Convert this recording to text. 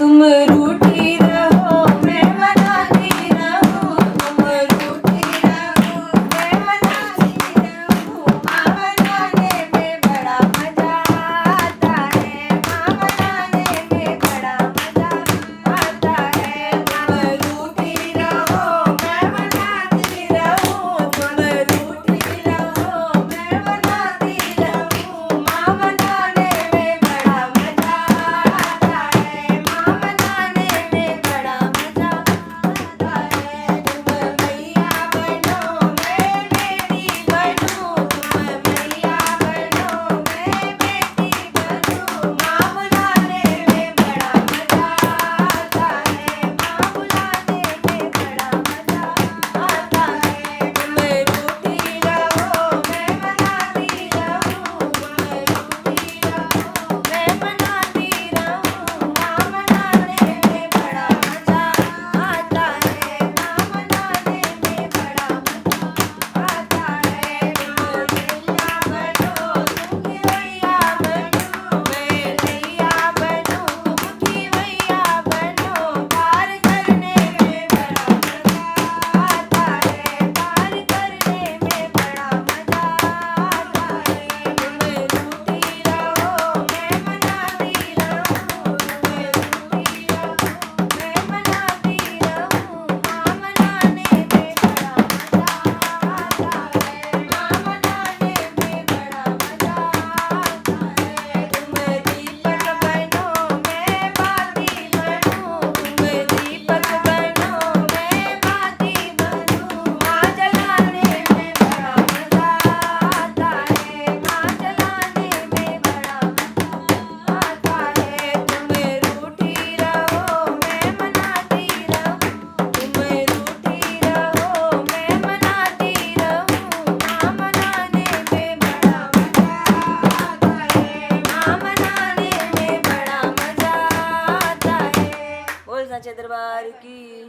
तुम रूठी रहो मैं मनाती रहूं, तुम रूठी रहो मैं मनाती रहूं। माँ बनाने में बड़ा मजा आता है, माँ बनाने में बड़ा मजा आता है। तुम रूठी रहो मैं मनाती रहूं, तुम रूठी रहो मैं मनाती रहूं। माँ बनाने में बड़ा मजा आता है, माँ बनाने में बड़ा मजा आता है। तुम मैया बनो मैं बेटी बनूं, तुम मैया बनो मैं बेटी बनूं। माँ बुलाने में बड़ा मजा आता है, माँ बुलाने में बड़ा मजा आता है। तुम रूठी रहो मैं मनाती रहूं, तुम रूठी रहो मैं मनाती रहूं। माँ बनाने में बड़ा मजा आता है, माँ बनाने में बड़ा मजा आता है। तुम मैया बनो तुम की मैया बनो, मैं नैया बनूं तुम की मैया बनो। पार करने में बड़ा मजा आता है, पार करने में बड़ा मजा आता है। तुम रूठी रहो मैं मनाती रहूं, तुम रूठी रहो मैं मनाती रहूं। माँ मनाने में बड़ा मजा आता है, माँ मनाने में बड़ा मजा आता है। तुम दीपक बनो मैं बाती बनूं, तुम दीपक बनो मैं बाती बनूं। माँ जलाने में बड़ा मजा आता है, माँ जलाने में बड़ा मजा आता है। तुम रूठी रहो मैं मनाती रहूं, तुम रूठी रहो मैं मनाती रहूं। माँ मनाने में बड़ा मजा आता है, माँ मनाने में बड़ा मजा आता है। बोल सच्चे दरबार की।